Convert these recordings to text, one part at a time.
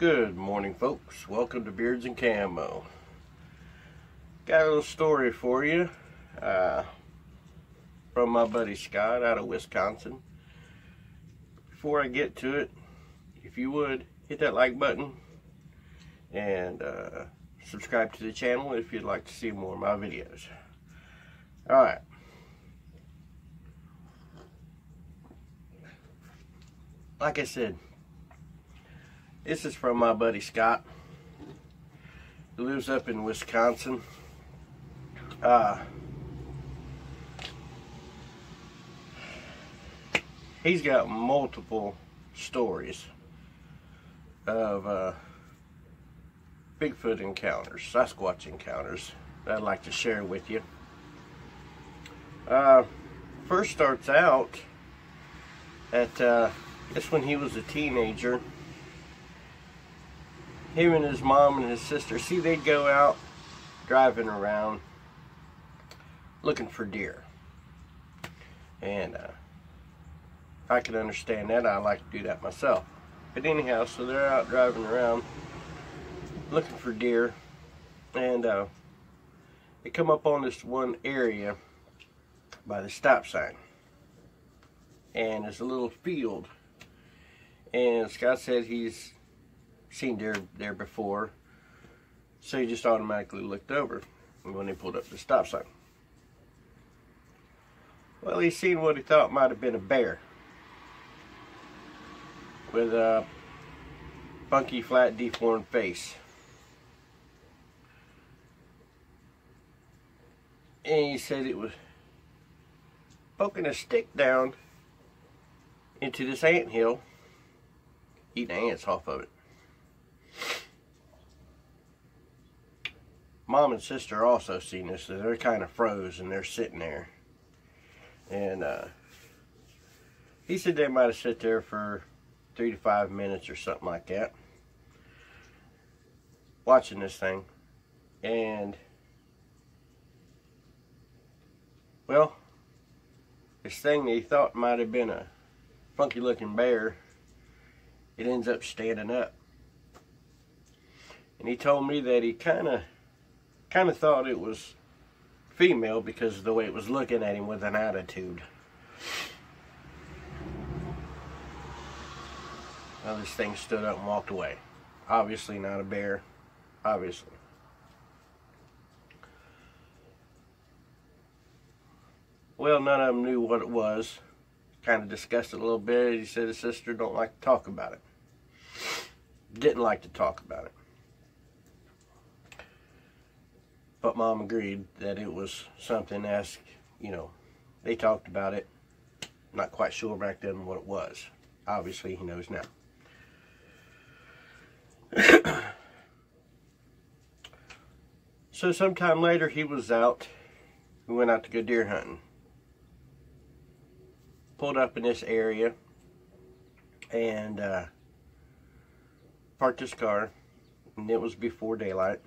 Good morning, folks. Welcome to Beards and Camo. Got a little story for you from my buddy Scott out of Wisconsin. Before I get to it, if you would, hit that like button and subscribe to the channel if you'd like to see more of my videos. Alright. Like I said, this is from my buddy Scott, who lives up in Wisconsin. He's got multiple stories of Bigfoot encounters, Sasquatch encounters that I'd like to share with you. First starts out at just when he was a teenager. Him and his mom and his sister, see, they'd go out driving around looking for deer. And I can understand that. I like to do that myself. But anyhow, so they're out driving around looking for deer. And they come up on this one area by the stop sign. And there's a little field. And Scott said he's seen deer there before, so he just automatically looked over when they pulled up the stop sign. Well, he seen what he thought might have been a bear with a funky, flat, deformed face. And he said it was poking a stick down into this ant hill, eating ants off of it. Mom and sister also seen this, so they're kind of froze and they're sitting there. And he said they might have sat there for 3 to 5 minutes or something like that, watching this thing. And well, this thing they thought might have been a funky looking bear, it ends up standing up. And he told me that he kind of thought it was female because of the way it was looking at him with an attitude. Well, this thing stood up and walked away. Obviously not a bear. Obviously. Well, none of them knew what it was. Kind of discussed it a little bit. He said his sister don't like to talk about it. Didn't like to talk about it. But Mom agreed that it was something as, you know, they talked about it. Not quite sure back then what it was. Obviously, he knows now. So sometime later, he was out. We went out to go deer hunting. Pulled up in this area and parked his car. And it was before daylight.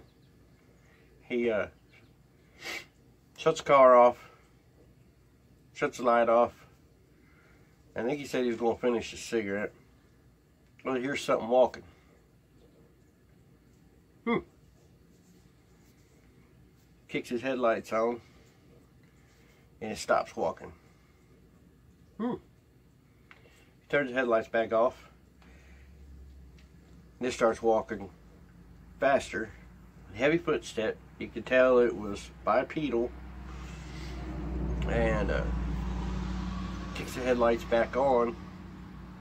He shuts the car off, shuts the light off. I think he said he was going to finish his cigarette. Well, he hears something walking. Kicks his headlights on, and it stops walking. He turns the headlights back off. And it starts walking faster. Heavy footstep. You could tell it was bipedal. And kicks the headlights back on,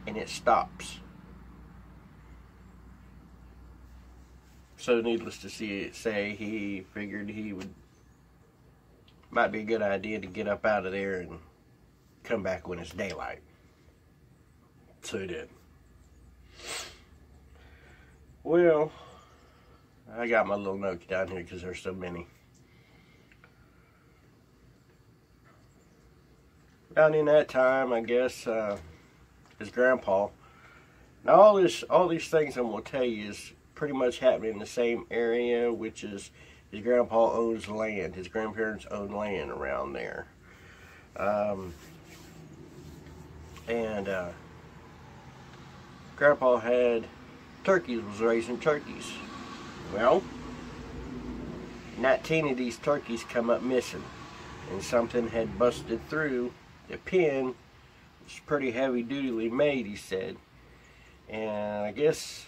and it stops. So needless to say, he figured might be a good idea to get up out of there and come back when it's daylight. So he did. Well, I got my little notes down here because there's so many. Down in that time, I guess, his grandpa. Now all these things I'm going to tell you is pretty much happening in the same area, which is his grandpa owns land. His grandparents own land around there. Grandpa had turkeys was raising turkeys. Well, 19 of these turkeys come up missing, and something had busted through the pen. It's pretty heavy duty made, he said, and I guess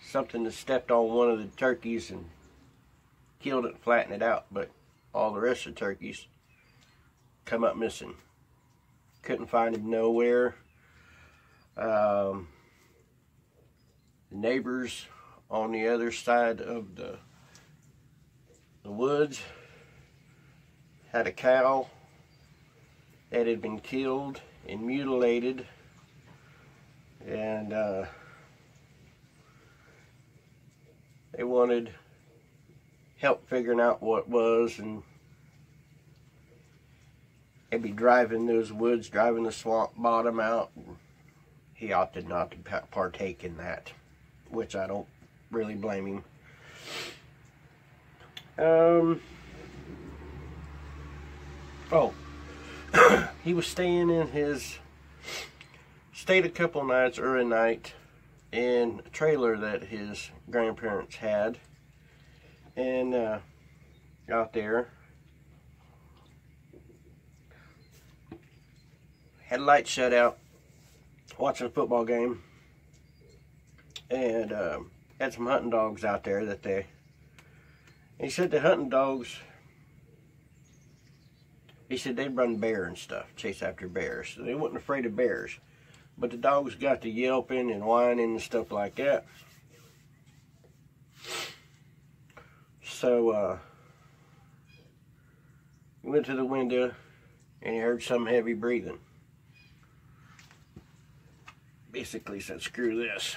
something had stepped on one of the turkeys and killed it and flattened it out, but all the rest of the turkeys come up missing. Couldn't find him nowhere. The neighbors on the other side of the woods had a cow that had been killed and mutilated, and they wanted help figuring out what it was, and they'd be driving those woods, driving the swamp bottom out. He opted not to partake in that, which I don't really blame him. He was staying stayed a couple nights or a night in a trailer that his grandparents had, and out there had lights shut out, watching a football game, and had some hunting dogs out there he said the hunting dogs, he said they'd run bear and stuff, chase after bears. So they wasn't afraid of bears, but the dogs got to yelping and whining and stuff like that. So he went to the window and he heard some heavy breathing. Basically said, screw this.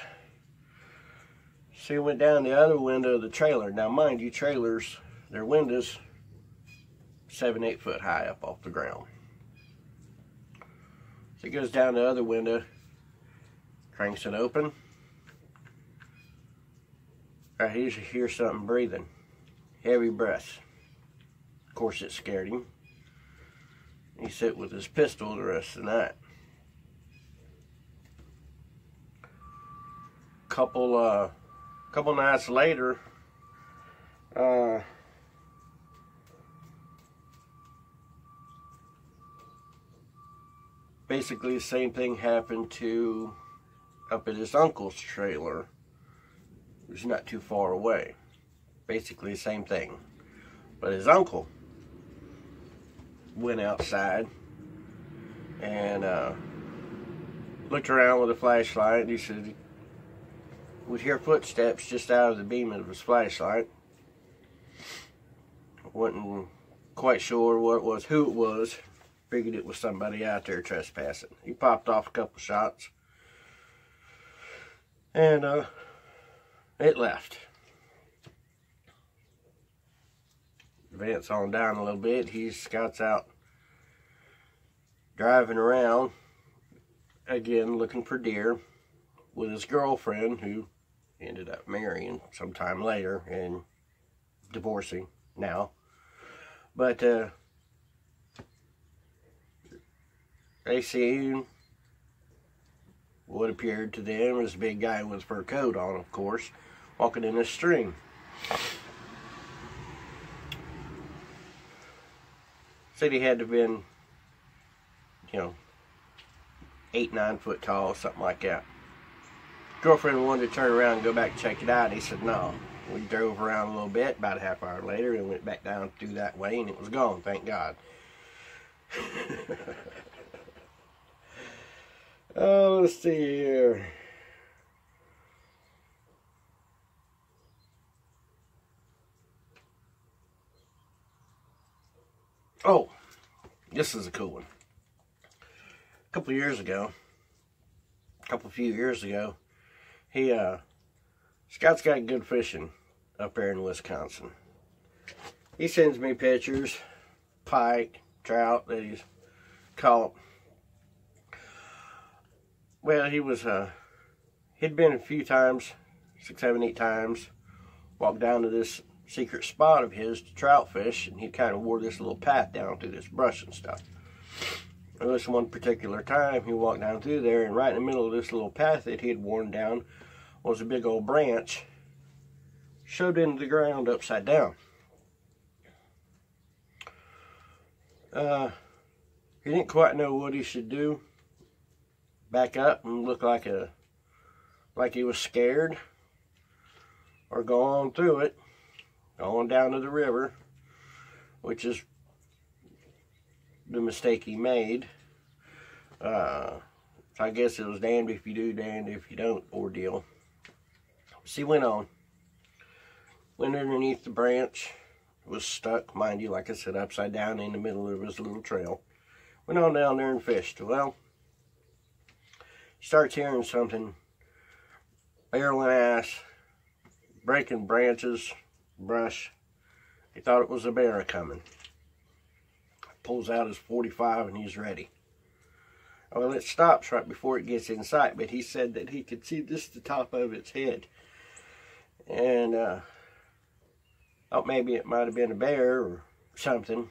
So he went down the other window of the trailer. Now mind you, trailers, their windows 7-8 foot high up off the ground. So he goes down the other window, cranks it open. He hears something breathing, heavy breaths. Of course it scared him. He sat with his pistol the rest of the night. Couple nights later, basically the same thing happened up at his uncle's trailer. It was not too far away. Basically the same thing. But his uncle went outside and looked around with a flashlight, and he said he would hear footsteps just out of the beam of his flashlight. Wasn't quite sure what it was, who it was. Figured it was somebody out there trespassing. He popped off a couple shots, and it left. Advance on down a little bit. Scott's out driving around again looking for deer with his girlfriend, who ended up marrying sometime later and divorcing now. But they seen what appeared to them was a big guy with a fur coat on, of course, walking in a stream. Said he had to have been, 8-9 foot tall, something like that. Girlfriend wanted to turn around and go back and check it out. He said no. We drove around a little bit, about a half hour later, and went back down through that way, and it was gone, thank God. Oh, let's see here. Oh, this is a cool one. A few years ago, Scott's got good fishing up there in Wisconsin. He sends me pictures, pike, trout that he's caught. Well, he'd been a few times, 6, 7, 8 times, walked down to this secret spot of his to trout fish, and he kind of wore this little path down through this brush and stuff. And this one particular time, he walked down through there, and right in the middle of this little path that he had worn down was a big old branch shoved into the ground upside down. He didn't quite know what he should do. Back up and look like he was scared, or go on through it, go on down to the river, which is the mistake he made. So I guess it was damned if you do, damned if you don't ordeal. So he went on. Went underneath the branch. Was stuck, mind you, like I said, upside down in the middle of his little trail. Went on down there and fished. Well, he starts hearing something barreling ass, breaking branches, brush. He thought it was a bear coming. Pulls out his .45 and he's ready. Well, it stops right before it gets in sight, but he said that he could see just the top of its head. And thought maybe it might have been a bear or something.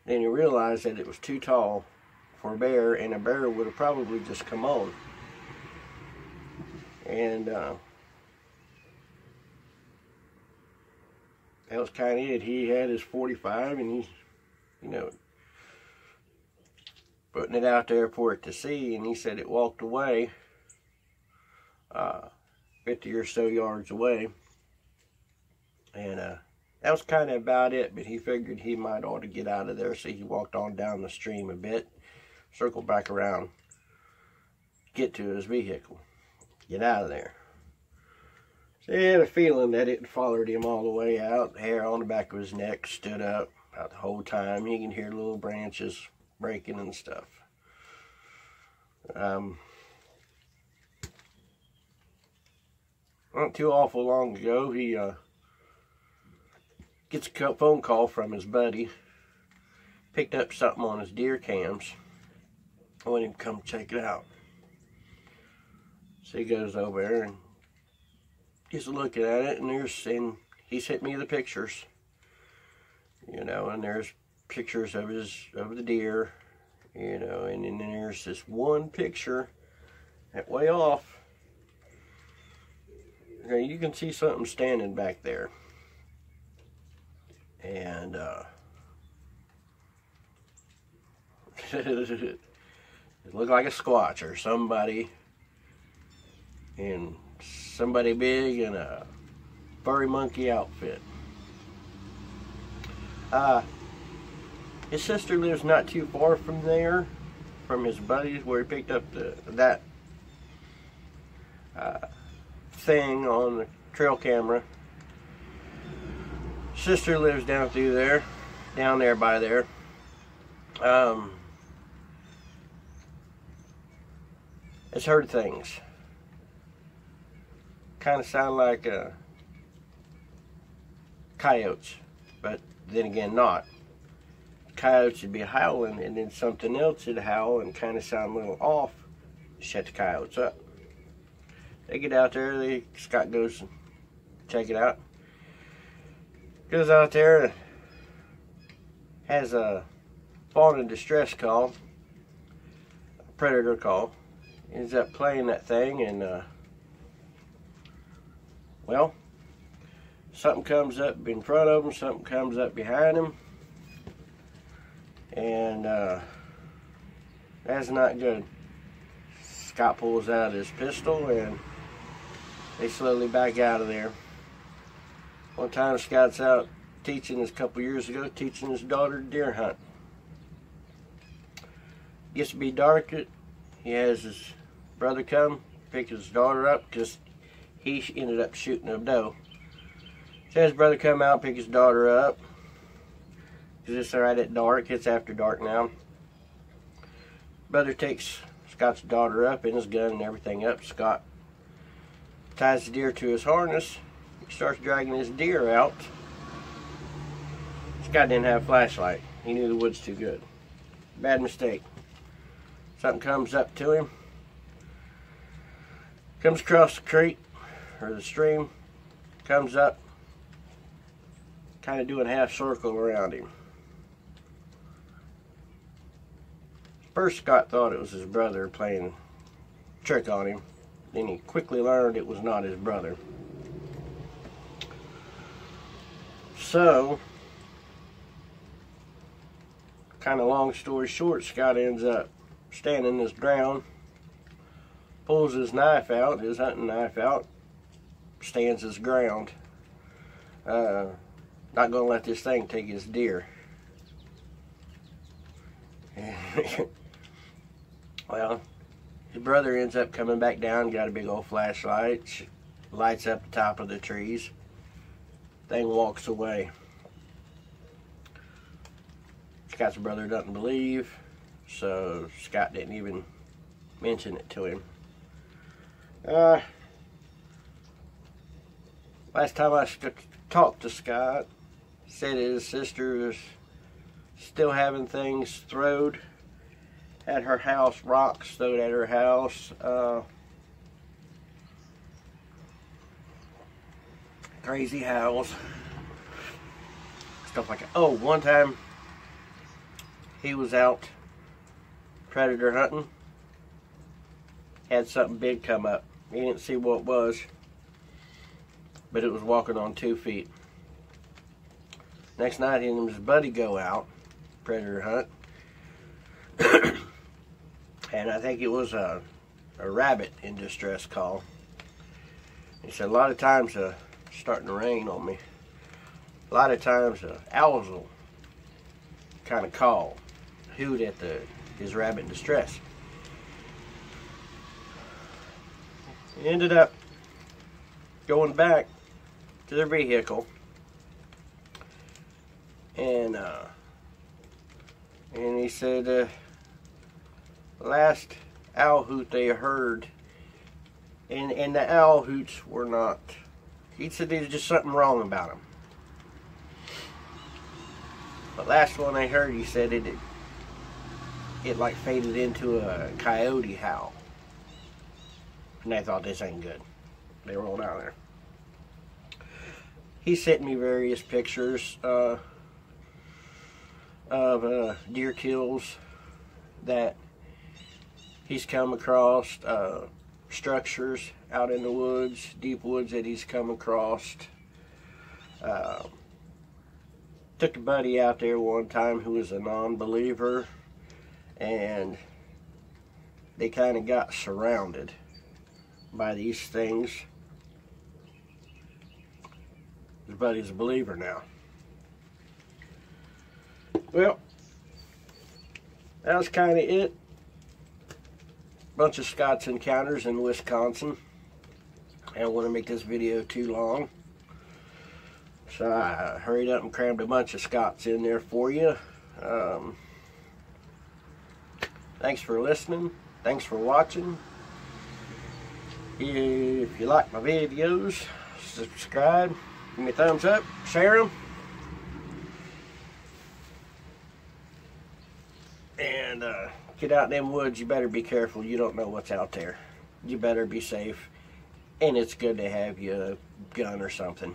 Then he realized that it was too tall for a bear, and a bear would have probably just come on. And that was kind of it. He had his .45 and he's, you know, putting it out there for it to see, and he said it walked away 50 or so yards away. And that was kind of about it, but he figured he might ought to get out of there, so he walked on down the stream a bit, circled back around, get to his vehicle, get out of there. So he had a feeling that it followed him all the way out. The hair on the back of his neck stood up about the whole time. He can hear little branches breaking and stuff. Not too awful long ago, he gets a phone call from his buddy. Picked up something on his deer cams. I want him to come check it out. So he goes over there and gets a look at it, and he's hit me the pictures. You know, and there's pictures of the deer, you know, and then there's this one picture that way off. Okay, you can see something standing back there. And it looked like a Sasquatch or somebody big in a furry monkey outfit. His sister lives not too far from there, from his buddies, where he picked up that thing on the trail camera. Sister lives down there by there. It's heard things. Kind of sound like coyotes, but then again not. Coyotes would be howling, and then something else would howl and kind of sound a little off. Shut the coyotes up. They get out there. Scott goes and check it out. Goes out there and has a fawn in distress call, a predator call. Ends up playing that thing, and well, something comes up in front of him, something comes up behind him, and that's not good. Scott pulls out his pistol, and they slowly back out of there. One time Scott's out teaching, a couple years ago, teaching his daughter to deer hunt. Gets to be dark, he has his brother come, pick his daughter up, because he ended up shooting a doe. So his brother come out, pick his daughter up, because it's right at dark, it's after dark now. Brother takes Scott's daughter up, and his gun and everything up. Scott ties the deer to his harness. He starts dragging his deer out. Scott didn't have a flashlight. He knew the woods too good. Bad mistake. Something comes up to him. Comes across the creek, or the stream. Comes up. Kind of doing a half circle around him. First, Scott thought it was his brother playing a trick on him. Then he quickly learned it was not his brother. So, kind of long story short, Scott ends up standing his ground, pulls his knife out, his hunting knife out, stands his ground. Not going to let this thing take his deer. Well, his brother ends up coming back down, got a big old flashlight, lights up the top of the trees. Thing walks away. Scott's brother doesn't believe, so Scott didn't even mention it to him. Last time I talked to Scott, said his sister was still having things thrown at her house, rocks thrown at her house. Crazy howls, stuff like that. Oh, one time he was out predator hunting, had something big come up. He didn't see what it was, but it was walking on 2 feet. Next night, he and his buddy go out predator hunt, and I think it was a rabbit in distress call. He said a lot of times starting to rain on me. A lot of times owls will kind of call, hoot at his rabbit in distress. He ended up going back to their vehicle, and he said the last owl hoot they heard, and the owl hoots were not. He said there was just something wrong about them. The last one I heard, he said it like faded into a coyote howl. And they thought, this ain't good. They rolled out there. He sent me various pictures of deer kills that he's come across, structures out in the woods, deep woods that he's come across. Took a buddy out there one time who was a non-believer, and they kind of got surrounded by these things. His buddy's a believer now. Well, that was kind of it. Bunch of Scott's encounters in Wisconsin. I don't want to make this video too long, so I hurried up and crammed a bunch of Scott's in there for you. Thanks for listening. Thanks for watching. If you like my videos, subscribe, give me a thumbs up, share them, and get out in them woods. You better be careful. You don't know what's out there. You better be safe. And it's good to have you a gun or something.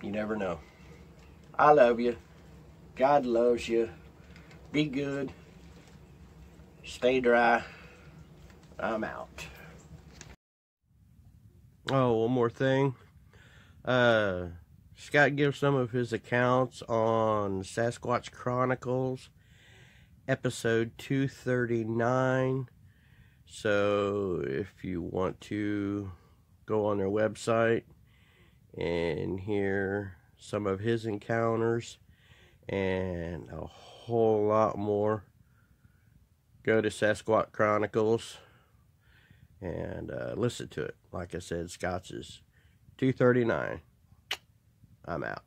You never know. I love you. God loves you. Be good. Stay dry. I'm out. Oh, one more thing. Scott gives some of his accounts on Sasquatch Chronicles, episode 239. So if you want to go on their website and hear some of his encounters and a whole lot more, go to Sasquatch Chronicles and listen to it. Like I said, Scott's is 239. I'm out.